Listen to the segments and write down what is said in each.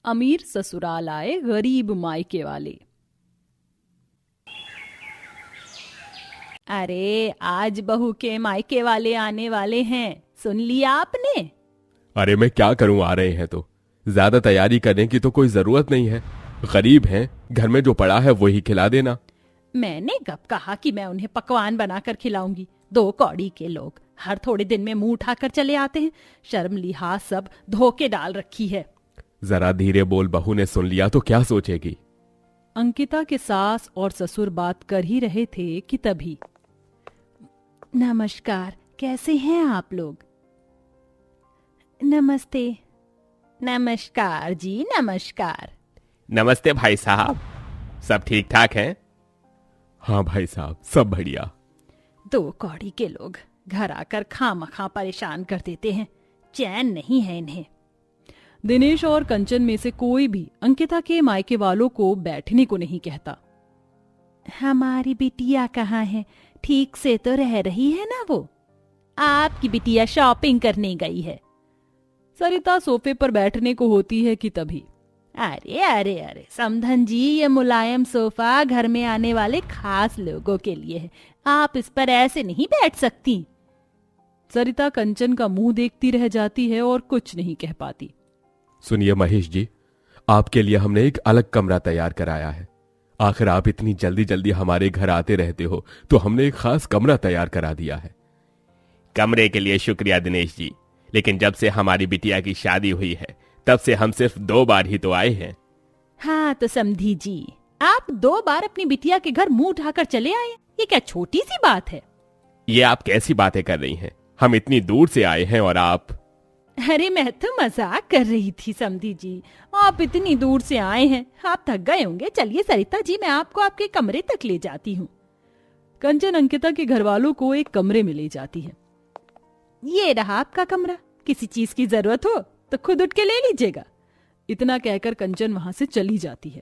अमीर ससुराल आए गरीब मायके वाले। अरे आज बहू के मायके वाले आने वाले हैं, सुन लिया आपने? अरे मैं क्या करूं, आ रहे हैं तो। ज्यादा तैयारी करने की तो कोई जरूरत नहीं है। गरीब हैं, घर में जो पड़ा है वही खिला देना। मैंने कब कहा कि मैं उन्हें पकवान बनाकर खिलाऊंगी? 2 कौड़ी के लोग हर थोड़े दिन में मुंह उठाकर चले आते हैं। शर्म लिहाज सब धोके डाल रखी है। जरा धीरे बोल, बहू ने सुन लिया तो क्या सोचेगी। अंकिता के सास और ससुर बात कर ही रहे थे कि तभी नमस्कार, कैसे हैं आप लोग? नमस्ते। नमस्कार जी, नमस्कार। नमस्ते भाई साहब, सब ठीक ठाक हैं? हाँ भाई साहब, सब बढ़िया। 2 कौड़ी के लोग घर आकर खामखा परेशान कर देते हैं, चैन नहीं है इन्हें। दिनेश और कंचन में से कोई भी अंकिता के मायके वालों को बैठने को नहीं कहता। हमारी बिटिया कहाँ है? ठीक से तो रह रही है ना वो? आपकी बिटिया शॉपिंग करने गई है। सरिता सोफे पर बैठने को होती है कि तभी अरे अरे अरे समधन जी, ये मुलायम सोफा घर में आने वाले खास लोगों के लिए है, आप इस पर ऐसे नहीं बैठ सकती। सरिता कंचन का मुंह देखती रह जाती है और कुछ नहीं कह पाती। सुनिए महेश जी, आपके लिए हमने एक अलग कमरा तैयार कराया है। आखिर आप इतनी जल्दी जल्दी हमारे घर आते रहते हो तो हमने एक खास कमरा तैयार करा दिया है। कमरे के लिए शुक्रिया दिनेश जी, लेकिन जब से हमारी बिटिया की शादी हुई है तब से हम सिर्फ 2 बार ही तो आए हैं। हाँ तो समधी जी, आप 2 बार अपनी बिटिया के घर मुंह उठाकर चले आए, ये क्या छोटी सी बात है? ये आप कैसी बातें कर रही हैं? हम इतनी दूर से आए हैं और आप। अरे मैं तो मजाक कर रही थी समधी जी, आप इतनी दूर से आए हैं, आप थक गए होंगे। चलिए सरिता जी, मैं आपको आपके कमरे तक ले जाती हूँ। कंचन अंकिता के घर वालों को एक कमरे में ले जाती है। ये रहा आपका कमरा, किसी चीज की जरूरत हो तो खुद उठ के ले लीजिएगा। इतना कहकर कंचन वहां से चली जाती है।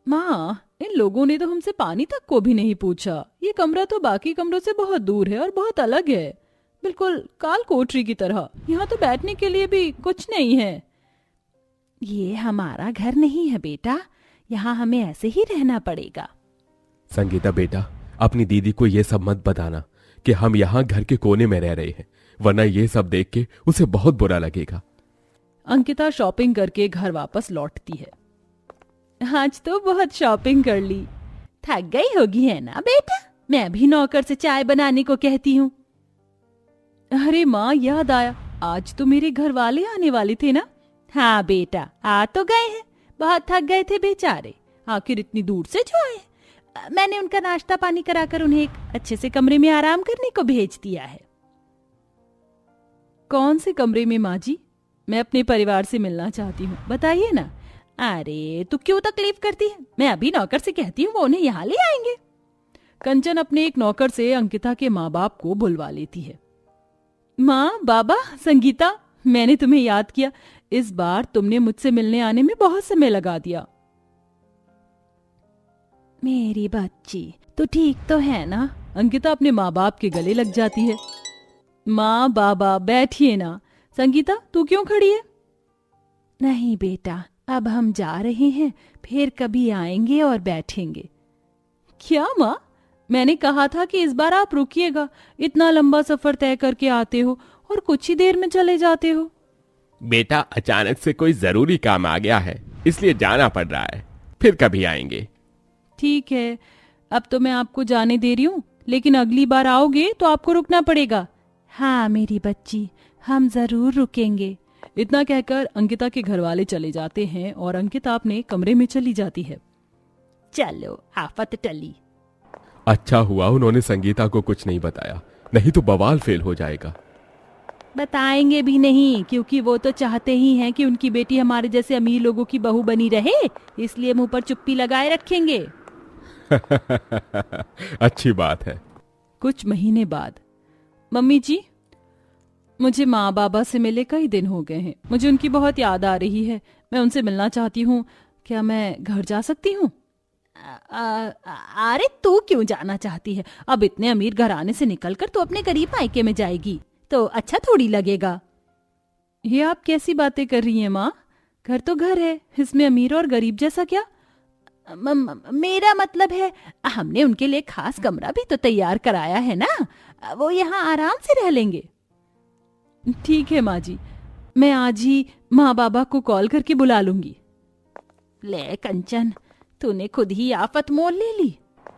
माँ, इन लोगों ने तो हमसे पानी तक को भी नहीं पूछा। ये कमरा तो बाकी कमरों से बहुत दूर है और बहुत अलग है, बिल्कुल काल कोठरी की तरह। यहाँ तो बैठने के लिए भी कुछ नहीं है। ये हमारा घर नहीं है बेटा, यहाँ हमें ऐसे ही रहना पड़ेगा। संगीता बेटा, अपनी दीदी को ये सब मत बताना कि हम यहाँ घर के कोने में रह रहे हैं, वरना ये सब देख के उसे बहुत बुरा लगेगा। अंकिता शॉपिंग करके घर वापस लौटती है। आज तो बहुत शॉपिंग कर ली, थक गई होगी है ना बेटा? मैं भी नौकर से चाय बनाने को कहती हूँ। अरे माँ, याद आया, आज तो मेरे घर वाले आने वाले थे ना? हाँ बेटा, आ तो गए हैं, बहुत थक गए थे बेचारे, आखिर इतनी दूर से जो आए। मैंने उनका नाश्ता पानी कराकर उन्हें एक अच्छे से कमरे में आराम करने को भेज दिया है। कौन से कमरे में माँ जी? मैं अपने परिवार से मिलना चाहती हूँ, बताइए ना। अरे तू क्यों तकलीफ करती है, मैं अभी नौकर से कहती हूँ, वो उन्हें यहाँ ले आएंगे। कंचन अपने एक नौकर से अंकिता के माँ बाप को बुलवा लेती है। माँ, बाबा, संगीता, मैंने तुम्हें याद किया। इस बार तुमने मुझसे मिलने आने में बहुत समय लगा दिया। मेरी बच्ची तो ठीक तो है ना? अंकिता अपने माँ बाप के गले लग जाती है। माँ बाबा बैठिए ना। संगीता, तू क्यों खड़ी है? नहीं बेटा, अब हम जा रहे हैं, फिर कभी आएंगे और बैठेंगे। क्या माँ? मैंने कहा था कि इस बार आप रुकिएगा, इतना लंबा सफर तय करके आते हो और कुछ ही देर में चले जाते हो। बेटा, अचानक से कोई जरूरी काम आ गया है, इसलिए जाना पड़ रहा है, फिर कभी आएंगे। ठीक है, अब तो मैं आपको जाने दे रही हूँ, लेकिन अगली बार आओगे तो आपको रुकना पड़ेगा। हाँ मेरी बच्ची, हम जरूर रुकेंगे। इतना कहकर अंकिता के घर वाले चले जाते हैं और अंकिता अपने कमरे में चली जाती है। चलो, आफत टली। अच्छा हुआ उन्होंने संगीता को कुछ नहीं बताया, नहीं तो बवाल फेल हो जाएगा। बताएंगे भी नहीं, क्योंकि वो तो चाहते ही हैं कि उनकी बेटी हमारे जैसे अमीर लोगों की बहू बनी रहे, इसलिए मुंह पर चुप्पी लगाए रखेंगे। अच्छी बात है। कुछ महीने बाद, मम्मी जी, मुझे माँ बाबा से मिले कई दिन हो गए हैं, मुझे उनकी बहुत याद आ रही है, मैं उनसे मिलना चाहती हूँ, क्या मैं घर जा सकती हूँ? अरे तू क्यों जाना चाहती है? अब इतने अमीर घराने से निकलकर तू अपने गरीब मायके में जाएगी तो अच्छा थोड़ी लगेगा। ये आप कैसी बातें कर रही हैं माँ? घर तो घर है, इसमें अमीर और गरीब जैसा क्या? मेरा मतलब है, हमने उनके लिए खास कमरा भी तो तैयार कराया है ना, वो यहाँ आराम से रह लेंगे। ठीक है माँ जी, मैं आज ही माँ बाबा को कॉल करके बुला लूंगी। ले कंचन, तूने खुद ही आफत मोल ले ली।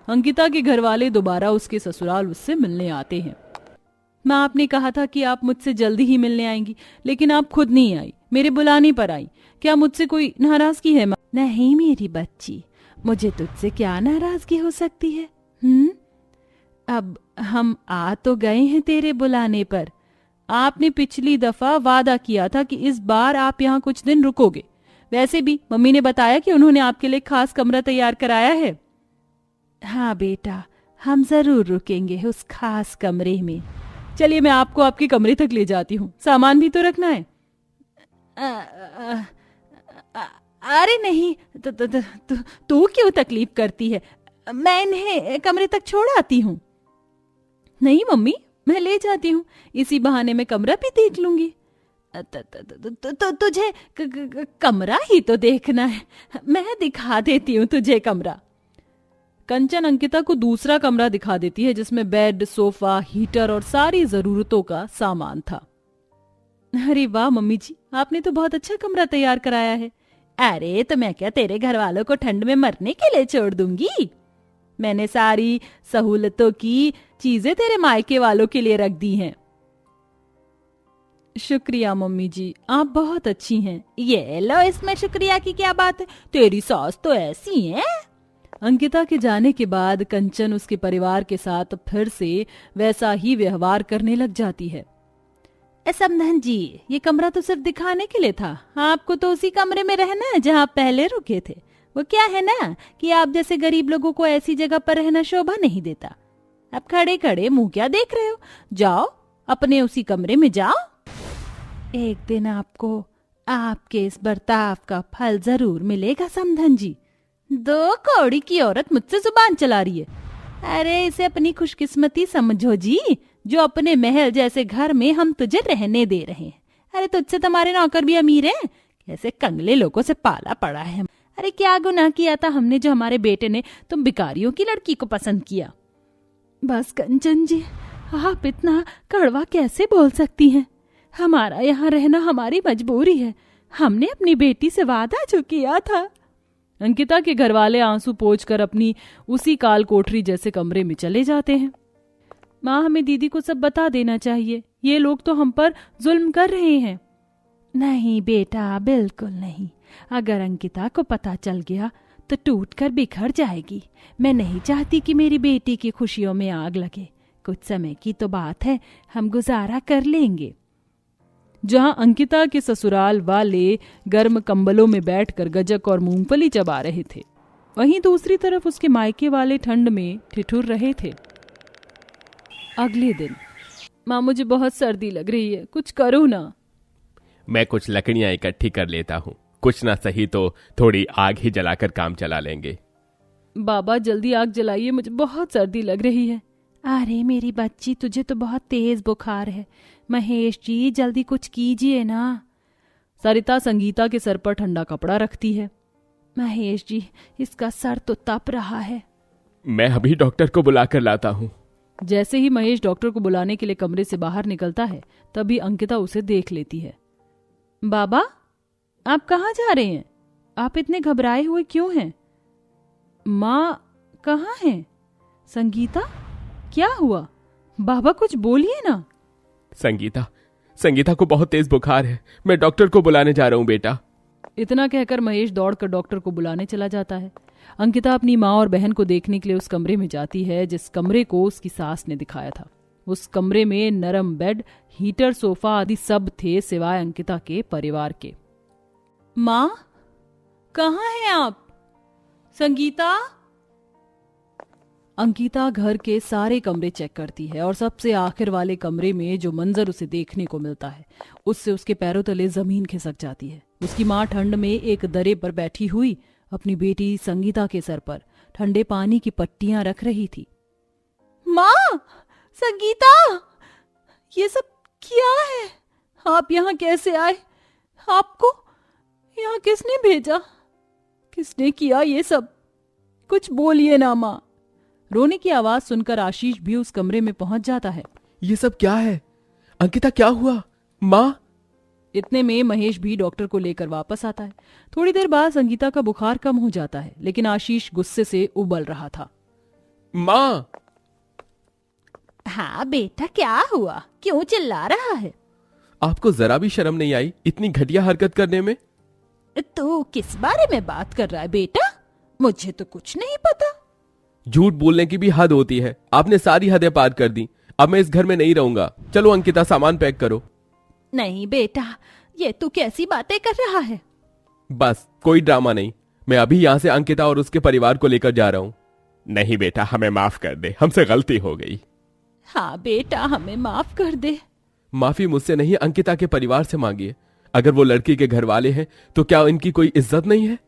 अंकिता के घर वाले दोबारा उसके ससुराल उससे मिलने आते हैं। माँ, आपने कहा था कि आप मुझसे जल्दी ही मिलने आएंगी, लेकिन आप खुद नहीं आई, मेरे बुलाने पर आई। क्या मुझसे कोई नाराजगी है माँ? नहीं मेरी बच्ची, मुझे तुझसे क्या नाराजगी हो सकती है? अब हम आ तो गए हैं तेरे बुलाने पर। आपने पिछली दफा वादा किया था कि इस बार आप यहाँ कुछ दिन रुकोगे। वैसे भी मम्मी ने बताया कि उन्होंने आपके लिए खास कमरा तैयार कराया है। हाँ बेटा, हम जरूर रुकेंगे उस खास कमरे में। चलिए मैं आपको आपके कमरे तक ले जाती हूँ, सामान भी तो रखना है। अरे नहीं, तू क्यों तकलीफ करती है? मैं इन्हें कमरे तक छोड़ आती हूँ। नहीं मम्मी, मैं ले जाती हूँ, इसी बहाने मैं कमरा भी देख लूंगी। तुझे कमरा ही तो देखना है, मैं दिखा देती हूँ तुझे कमरा। कंचन अंकिता को दूसरा कमरा दिखा देती है, जिसमें बेड, सोफा, हीटर और सारी जरूरतों का सामान था। अरे वाह मम्मी जी, आपने तो बहुत अच्छा कमरा तैयार कराया है। अरे तो मैं क्या तेरे घर वालों को ठंड में मरने के लिए छोड़ दूंगी? मैंने सारी सहूलतों की चीजें तेरे मायके वालों के लिए रख दी हैं। शुक्रिया मम्मी जी, आप बहुत अच्छी हैं। ये लो, इसमें शुक्रिया की क्या बात है, तेरी सास तो ऐसी है। अंकिता के जाने के बाद कंचन उसके परिवार के साथ फिर से वैसा ही व्यवहार करने लग जाती है। समधन जी, ये कमरा तो सिर्फ दिखाने के लिए था, आपको तो उसी कमरे में रहना है जहाँ आप पहले रुके थे। वो क्या है ना कि आप जैसे गरीब लोगों को ऐसी जगह पर रहना शोभा नहीं देता। अब खड़े खड़े मुंह क्या देख रहे हो? जाओ अपने उसी कमरे में जाओ। एक दिन आपको आपके इस बर्ताव का फल जरूर मिलेगा समधन जी। दो कौड़ी की औरत मुझसे जुबान चला रही है। अरे इसे अपनी खुशकिस्मती समझो जी, जो अपने महल जैसे घर में हम तुझे रहने दे रहे हैं। अरे तुझसे तुम्हारे नौकर भी अमीर हैं, कैसे कंगले लोगों से पाला पड़ा है। अरे क्या गुनाह किया था हमने जो हमारे बेटे ने तुम भिखारियों की लड़की को पसंद किया? बस कंचन जी, आप इतना कड़वा कैसे बोल सकती हैं? हमारा यहाँ रहना हमारी मजबूरी है, हमने अपनी बेटी से वादा जो किया था। अंकिता के घरवाले आंसू पोंछकर अपनी उसी काल कोठरी जैसे कमरे में चले जाते हैं। माँ, हमें दीदी को सब बता देना चाहिए, ये लोग तो हम पर जुल्म कर रहे हैं। नहीं बेटा, बिल्कुल नहीं। अगर अंकिता को पता चल गया तो टूटकर बिखर जाएगी। मैं नहीं चाहती कि मेरी बेटी की खुशियों में आग लगे। कुछ समय की तो बात है, हम गुजारा कर लेंगे। जहां अंकिता के ससुराल वाले गर्म कंबलों में बैठकर गजक और मूंगफली चबा रहे थे, वहीं दूसरी तरफ उसके मायके वाले ठंड में ठिठुर रहे थे। अगले दिन, माँ मुझे बहुत सर्दी लग रही है, कुछ करो ना। मैं कुछ लकड़ियां इकट्ठी कर लेता हूँ, कुछ ना सही तो थोड़ी आग ही जलाकर काम चला लेंगे। बाबा जल्दी आग जलाइए, मुझे बहुत सर्दी लग रही है। अरे मेरी बच्ची, तुझे तो बहुत तेज बुखार है। महेश जी जल्दी कुछ कीजिए ना। सरिता संगीता के सर पर ठंडा कपड़ा रखती है। महेश जी, इसका सर तो तप रहा है। मैं अभी डॉक्टर को बुलाकर लाता हूँ। जैसे ही महेश डॉक्टर को बुलाने के लिए कमरे से बाहर निकलता है, तभी अंकिता उसे देख लेती है। बाबा, आप कहाँ जा रहे हैं? आप इतने घबराए हुए क्यों हैं? माँ कहाँ हैं? संगीता, क्या हुआ? बाबा कुछ बोलिए ना। संगीता को बहुत तेज बुखार है, मैं डॉक्टर को बुलाने जा रहा हूँ बेटा। इतना कहकर महेश दौड़कर डॉक्टर को बुलाने चला जाता है। अंकिता अपनी माँ और बहन को देखने के लिए उस कमरे में जाती है जिस कमरे को उसकी सास ने दिखाया था। उस कमरे में नरम बेड, हीटर, सोफा आदि सब थे सिवाय अंकिता के परिवार के। माँ, कहाँ हैं आप? संगीता। अंकिता घर के सारे कमरे चेक करती है और सबसे आखिर वाले कमरे में जो मंजर उसे देखने को मिलता है, उससे उसके पैरों तले जमीन खिसक जाती है। उसकी माँ ठंड में एक दरे पर बैठी हुई अपनी बेटी संगीता के सर पर ठंडे पानी की पट्टियां रख रही थी। माँ, संगीता, ये सब क्या है? आप यहाँ कैसे आए? आपको यहाँ किसने भेजा? किसने किया ये सब? कुछ बोलिए ना माँ। रोने की आवाज सुनकर आशीष भी उस कमरे में पहुंच जाता है। ये सब क्या है? अंकिता, क्या हुआ? माँ? इतने में महेश भी डॉक्टर को लेकर वापस आता है। थोड़ी देर बाद संगीता का बुखार कम हो जाता है, लेकिन आशीष गुस्से से उबल रहा था। माँ! हाँ बेटा, क्या हुआ? क्यों चिल्ला रहा है? आपको जरा भी शर्म नहीं आई इतनी घटिया हरकत करने में? तू किस बारे में बात कर रहा है बेटा? मुझे तो कुछ नहीं पता। झूठ बोलने की भी हद होती है। आपने सारी हदें पार कर दी। अब मैं इस घर में नहीं रहूंगा। चलो अंकिता, सामान पैक करो। नहीं बेटा, ये तू कैसी बातें कर रहा है? बस, कोई ड्रामा नहीं। मैं अभी यहां से अंकिता और उसके परिवार को लेकर जा रहा हूं। नहीं बेटा, हमें माफ कर दे, हमसे गलती हो गई। हाँ बेटा, हमें माफ कर दे। माफी मुझसे नहीं, अंकिता के परिवार से मांगिए। अगर वो लड़की के घर वाले हैं तो क्या इनकी कोई इज्जत नहीं है?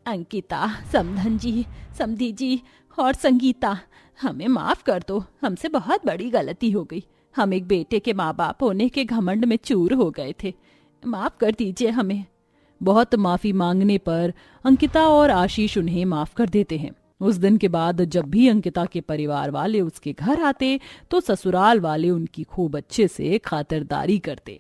अंकिता, समधन जी, समधी जी और संगीता, हमें माफ कर दो। हमसे बहुत बड़ी गलती हो गई। हम एक बेटे के माँ बाप होने के घमंड में चूर हो गए थे। माफ कर दीजिए हमें। बहुत माफी मांगने पर अंकिता और आशीष उन्हें माफ कर देते हैं। उस दिन के बाद जब भी अंकिता के परिवार वाले उसके घर आते तो ससुराल वाले उनकी खूब अच्छे से खातिरदारी करते।